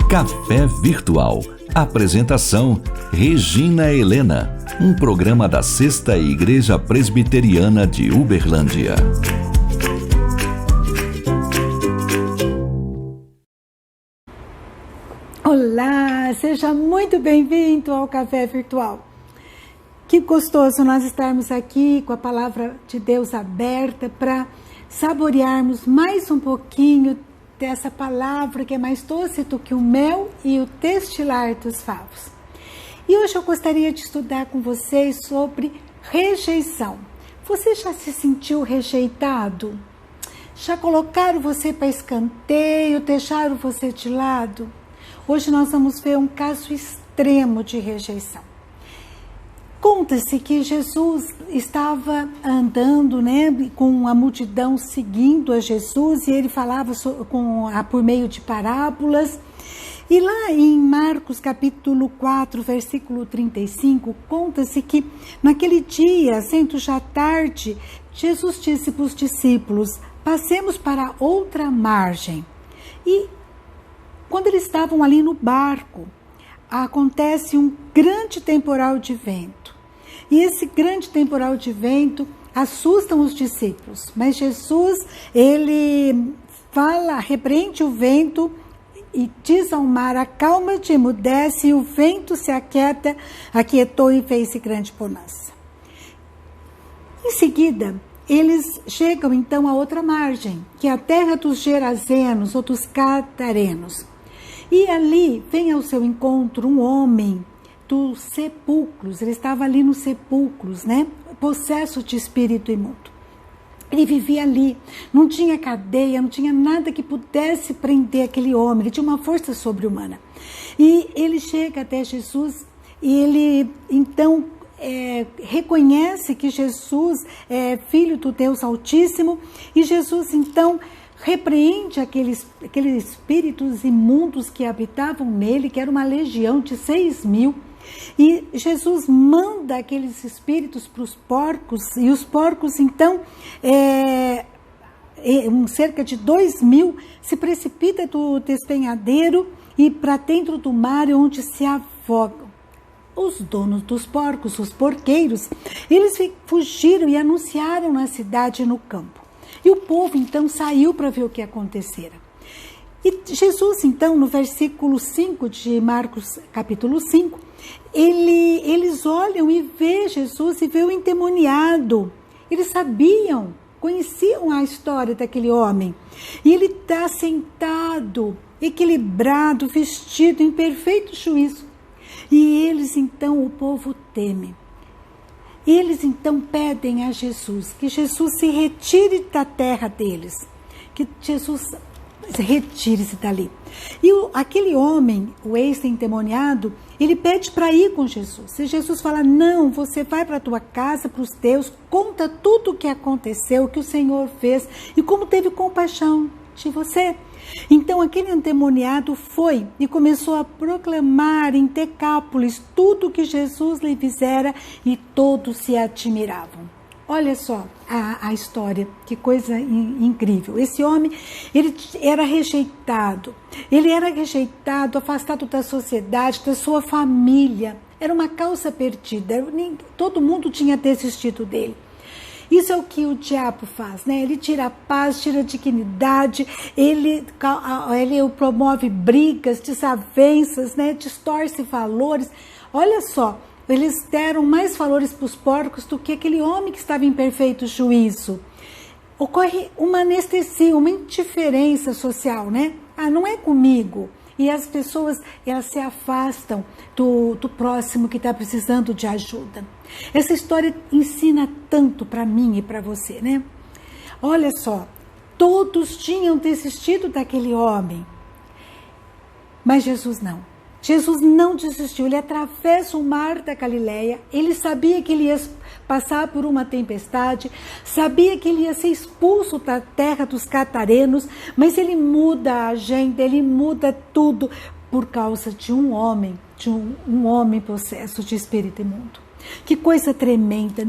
Café Virtual. Apresentação: Regina Helena. Um programa da Sexta Igreja Presbiteriana de Uberlândia. Olá, seja muito bem-vindo ao Café Virtual. Que gostoso nós estarmos aqui com a palavra de Deus aberta para saborearmos mais um pouquinho dessa palavra que é mais doce do que o mel e o destilar dos favos. E hoje eu gostaria de estudar com vocês sobre rejeição. Você já se sentiu rejeitado? Já colocaram você para escanteio, deixaram você de lado? Hoje nós vamos ver um caso extremo de rejeição. Conta-se que Jesus estava andando, com a multidão seguindo a Jesus, e ele falava por meio de parábolas. E lá em Marcos capítulo 4, versículo 35, conta-se que naquele dia, sendo já tarde, Jesus disse para os discípulos: passemos para outra margem. E quando eles estavam ali no barco, acontece um grande temporal de vento. E esse grande temporal de vento assusta os discípulos. Mas Jesus, ele repreende o vento e diz ao mar: acalma-te, emudece, e o vento se aquietou e fez-se grande bonança. Em seguida, eles chegam então a outra margem, que é a terra dos Gerazenos ou dos Gadarenos. E ali vem ao seu encontro um homem dos sepulcros. Ele estava ali nos sepulcros, possesso de espírito imundo. Ele vivia ali, não tinha cadeia, não tinha nada que pudesse prender aquele homem. Ele tinha uma força sobre-humana. E ele chega até Jesus e ele então reconhece que Jesus é filho do Deus Altíssimo. E Jesus então repreende aqueles espíritos imundos que habitavam nele, que era uma legião de 6.000. E Jesus manda aqueles espíritos para os porcos, e os porcos então, cerca de 2.000, se precipita do despenhadeiro e para dentro do mar, onde se afogam. Os donos dos porcos, os porqueiros, eles fugiram e anunciaram na cidade e no campo. E o povo então saiu para ver o que acontecera. E Jesus então, no versículo 5 de Marcos capítulo 5, eles olham e vê Jesus e vê o endemoniado. Eles conheciam a história daquele homem. E ele está sentado, equilibrado, vestido em perfeito juízo. E eles então, o povo teme. Eles então pedem a Jesus que Jesus se retire da terra deles, que Jesus retire-se dali. E aquele homem, o ex-endemoniado, ele pede para ir com Jesus. E Jesus fala: não, você vai para a tua casa, para os teus, conta tudo o que aconteceu, o que o Senhor fez e como teve compaixão de você. Então aquele endemoniado foi e começou a proclamar em Decápolis tudo o que Jesus lhe fizera, e todos se admiravam. Olha só a história, que coisa incrível. Esse homem, ele era rejeitado, afastado da sociedade, da sua família. Era uma causa perdida, todo mundo tinha desistido dele. Isso é o que o diabo faz, Ele tira a paz, tira a dignidade, ele promove brigas, desavenças, distorce valores. Olha só, eles deram mais valores para os porcos do que aquele homem que estava em perfeito juízo. Ocorre uma anestesia, uma indiferença social, não é comigo. E as pessoas, elas se afastam do próximo que está precisando de ajuda. Essa história ensina tanto para mim e para você, Olha só, todos tinham desistido daquele homem, mas Jesus não. Jesus não desistiu, ele atravessa o mar da Galileia, ele sabia que ele ia passar por uma tempestade, sabia que ele ia ser expulso da terra dos Gadarenos, mas ele muda a agenda, ele muda tudo por causa de um homem possesso de espírito imundo. Que coisa tremenda.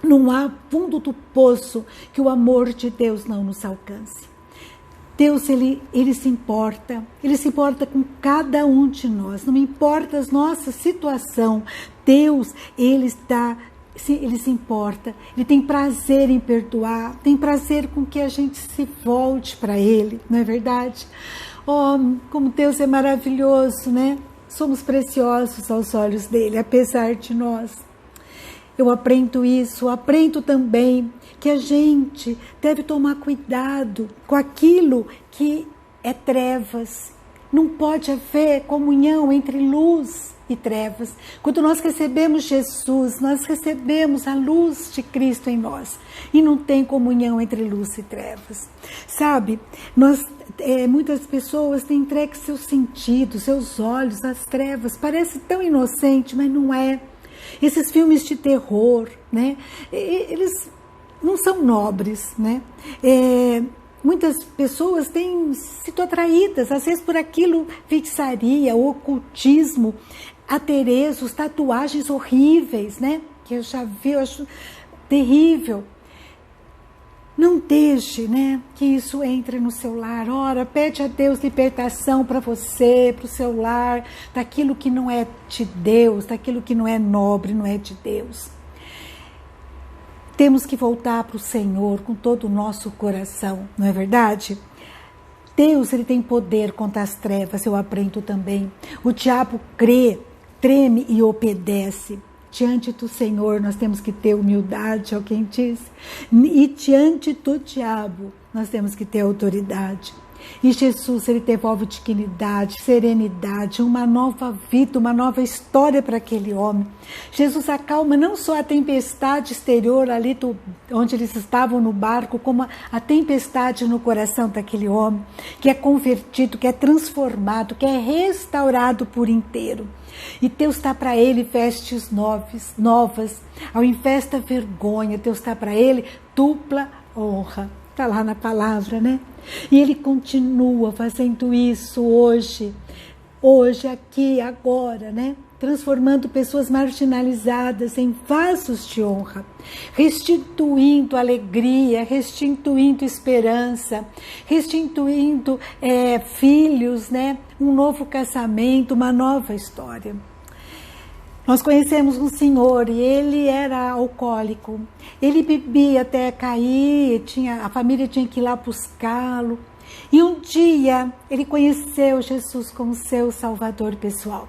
Não há fundo do poço que o amor de Deus não nos alcance. Deus, ele se importa com cada um de nós, não importa a nossa situação. Deus, ele se importa, ele tem prazer em perdoar, tem prazer com que a gente se volte para ele, não é verdade? Oh, como Deus é maravilhoso, né? Somos preciosos aos olhos dele, apesar de nós. Eu aprendo isso, aprendo também que a gente deve tomar cuidado com aquilo que é trevas. Não pode haver comunhão entre luz e trevas. Quando nós recebemos Jesus, nós recebemos a luz de Cristo em nós. E não tem comunhão entre luz e trevas. Sabe, muitas pessoas têm entregue seus sentidos, seus olhos às trevas. Parece tão inocente, mas não é. Esses filmes de terror, né? Eles não são nobres, né? Muitas pessoas têm sido atraídas, às vezes por aquilo, feitiçaria, ocultismo, aterezos, tatuagens horríveis, né? Que eu já vi, eu acho terrível. Não deixe, né, que isso entre no seu lar. Ora, pede a Deus libertação para você, para o seu lar, daquilo que não é de Deus, daquilo que não é nobre, não é de Deus. Temos que voltar para o Senhor com todo o nosso coração, não é verdade? Deus, ele tem poder contra as trevas, eu aprendo também. O diabo crê, treme e obedece. Diante do Senhor nós temos que ter humildade, é o que a gente diz. E diante do diabo nós temos que ter autoridade. E Jesus, ele devolve dignidade, serenidade, uma nova vida, uma nova história para aquele homem. Jesus acalma não só a tempestade exterior ali onde eles estavam no barco, como a tempestade no coração daquele homem, que é convertido, que é transformado, que é restaurado por inteiro. E Deus está para ele vestes novas, ao invés da vergonha, Deus está para ele dupla honra. Está lá na palavra, né? E ele continua fazendo isso hoje, aqui, agora, né? Transformando pessoas marginalizadas em vasos de honra, restituindo alegria, restituindo esperança, restituindo filhos, né? Um novo casamento, uma nova história. Nós conhecemos um senhor e ele era alcoólico. Ele bebia até cair, a família tinha que ir lá buscá-lo. E um dia ele conheceu Jesus como seu salvador pessoal.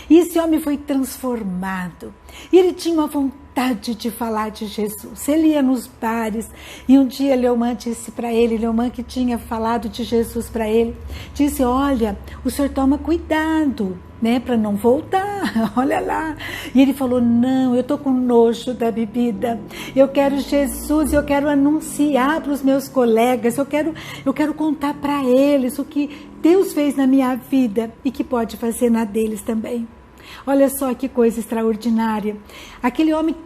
E esse homem foi transformado. E ele tinha uma vontade de falar de Jesus. Ele ia nos bares e um dia Leomã disse para ele, Leomã que tinha falado de Jesus para ele, disse, olha, o senhor toma cuidado, né, para não voltar, olha lá. E ele falou, não, eu estou com nojo da bebida, eu quero Jesus, eu quero anunciar para os meus colegas, eu quero contar para eles o que Deus fez na minha vida e que pode fazer na deles também. Olha só que coisa extraordinária. Aquele homem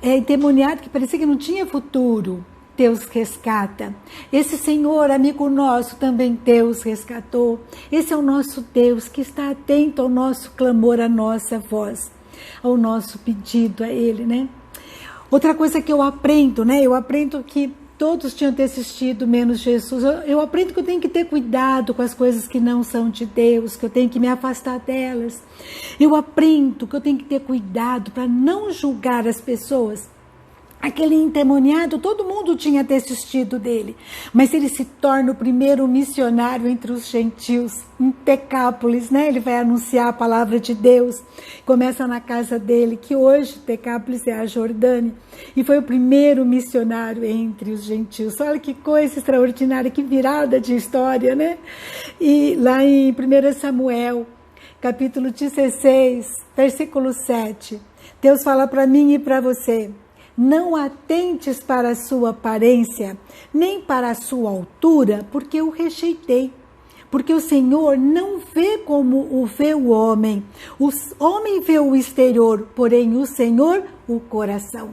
endemoniado que parecia que não tinha futuro, Deus rescata. Esse Senhor, amigo nosso, também Deus resgatou. Esse é o nosso Deus que está atento ao nosso clamor, à nossa voz, ao nosso pedido a Ele, né? Outra coisa que eu aprendo, né? Eu aprendo que todos tinham desistido, menos Jesus. Eu aprendo que eu tenho que ter cuidado com as coisas que não são de Deus, que eu tenho que me afastar delas. Eu aprendo que eu tenho que ter cuidado para não julgar as pessoas. Aquele endemoniado, todo mundo tinha desistido dele, mas ele se torna o primeiro missionário entre os gentios, em Decápolis, né? Ele vai anunciar a palavra de Deus, começa na casa dele, que hoje Decápolis é a Jordânia, e foi o primeiro missionário entre os gentios. Olha que coisa extraordinária, que virada de história, né? E lá em 1 Samuel, capítulo 16, versículo 7, Deus fala para mim e para você, não atentes para a sua aparência, nem para a sua altura, porque eu rejeitei. Porque o Senhor não vê como o vê o homem. O homem vê o exterior, porém o Senhor, o coração.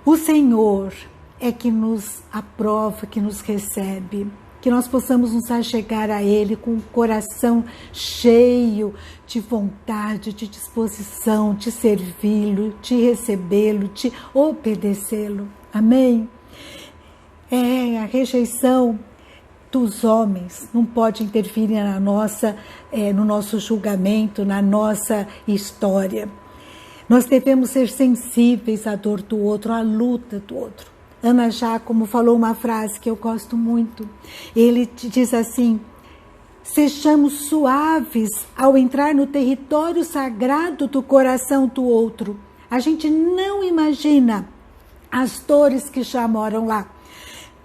O Senhor é que nos aprova, que nos recebe. que nós possamos nos achegar a Ele com o coração cheio de vontade, de disposição, de servi-lo, de recebê-lo, de obedecê-lo. Amém? A rejeição dos homens não pode interferir no nosso julgamento, na nossa história. Nós devemos ser sensíveis à dor do outro, à luta do outro. Ana Giacomo falou uma frase que eu gosto muito. Ele diz assim: sejamos suaves ao entrar no território sagrado do coração do outro. A gente não imagina as dores que já moram lá.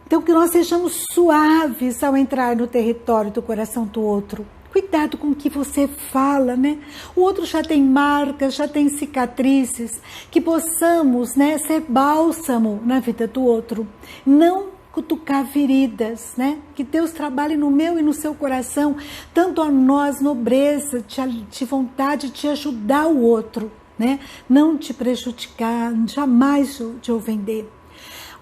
Então, que nós sejamos suaves ao entrar no território do coração do outro. Cuidado com o que você fala, né? O outro já tem marcas, já tem cicatrizes. Que possamos, né, ser bálsamo na vida do outro. Não cutucar feridas, né? Que Deus trabalhe no meu e no seu coração, tanto a nós, nobreza, de vontade de ajudar o outro, né? Não te prejudicar, jamais te ofender.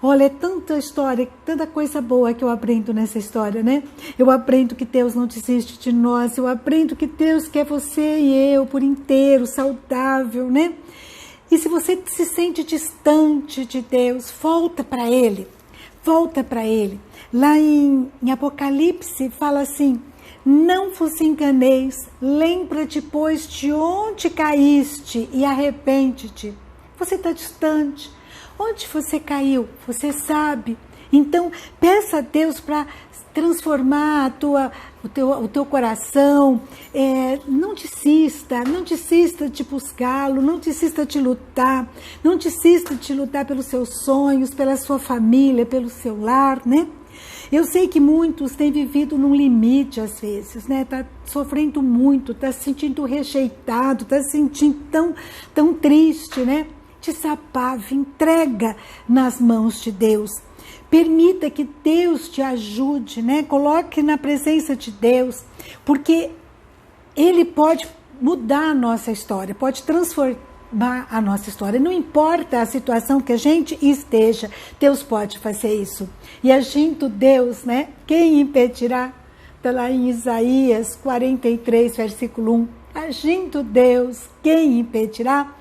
Olha, é tanta história, tanta coisa boa que eu aprendo nessa história, né? Eu aprendo que Deus não desiste de nós, eu aprendo que Deus quer você e eu por inteiro, saudável, né? E se você se sente distante de Deus, volta para Ele, volta para Ele. Lá em Apocalipse fala assim: não vos enganeis, lembra-te, pois, de onde caíste e arrepende-te. Você está distante. Onde você caiu, você sabe. Então, peça a Deus para transformar o teu coração. Não desista de buscá-lo, não desista de lutar. Não desista de lutar pelos seus sonhos, pela sua família, pelo seu lar, né? Eu sei que muitos têm vivido num limite às vezes, né? Tá sofrendo muito, tá se sentindo rejeitado, tá se sentindo tão triste, né? Desabafo, entrega nas mãos de Deus. Permita que Deus te ajude, né? Coloque na presença de Deus, porque Ele pode mudar a nossa história, pode transformar a nossa história. Não importa a situação que a gente esteja, Deus pode fazer isso. E agindo Deus, né? Quem impedirá? Está lá em Isaías 43, versículo 1. Agindo Deus, quem impedirá?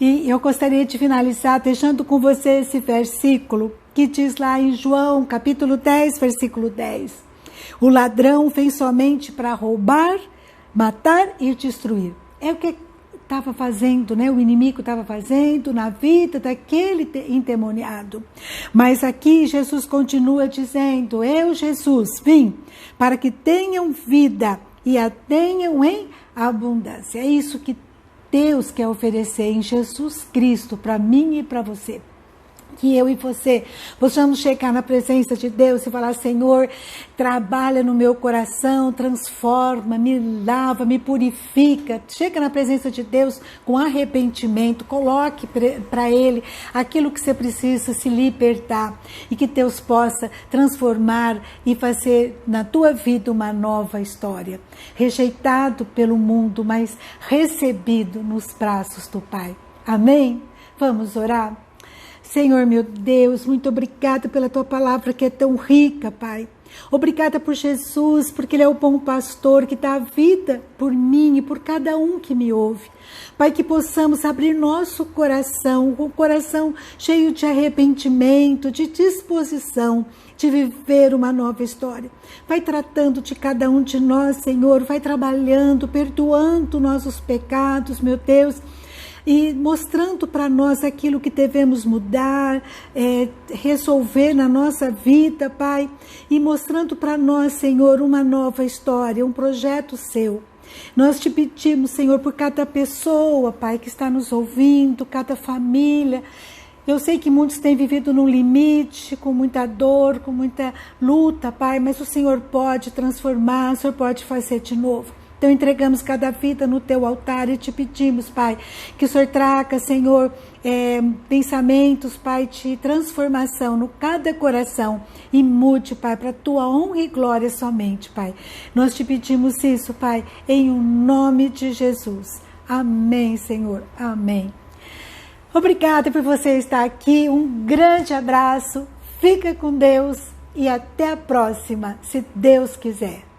E eu gostaria de finalizar deixando com você esse versículo que diz lá em João, capítulo 10, versículo 10. O ladrão vem somente para roubar, matar e destruir. É o que estava fazendo, né? O inimigo estava fazendo na vida daquele endemoniado. Mas aqui Jesus continua dizendo: eu, Jesus, vim para que tenham vida e a tenham em abundância. É isso que Deus quer oferecer em Jesus Cristo para mim e para você. Que eu e você possamos chegar na presença de Deus e falar: Senhor, trabalha no meu coração, transforma, me lava, me purifica. Chega na presença de Deus com arrependimento, coloque para Ele aquilo que você precisa se libertar, e que Deus possa transformar e fazer na tua vida uma nova história. Rejeitado pelo mundo, mas recebido nos braços do Pai. Amém? Vamos orar? Senhor, meu Deus, muito obrigada pela Tua palavra que é tão rica, Pai. Obrigada por Jesus, porque Ele é o bom pastor que dá a vida por mim e por cada um que me ouve. Pai, que possamos abrir nosso coração, com o coração cheio de arrependimento, de disposição de viver uma nova história. Vai tratando de cada um de nós, Senhor, vai trabalhando, perdoando nossos pecados, meu Deus, e mostrando para nós aquilo que devemos mudar, resolver na nossa vida, Pai, e mostrando para nós, Senhor, uma nova história, um projeto Seu. Nós te pedimos, Senhor, por cada pessoa, Pai, que está nos ouvindo, cada família. Eu sei que muitos têm vivido no limite, com muita dor, com muita luta, Pai, mas o Senhor pode transformar, o Senhor pode fazer de novo. Então entregamos cada vida no Teu altar e te pedimos, Pai, que o Senhor traga, Senhor, pensamentos, Pai, de transformação no cada coração e mude, Pai, para a Tua honra e glória somente, Pai. Nós te pedimos isso, Pai, em o nome de Jesus. Amém, Senhor. Amém. Obrigada por você estar aqui. Um grande abraço. Fica com Deus e até a próxima, se Deus quiser.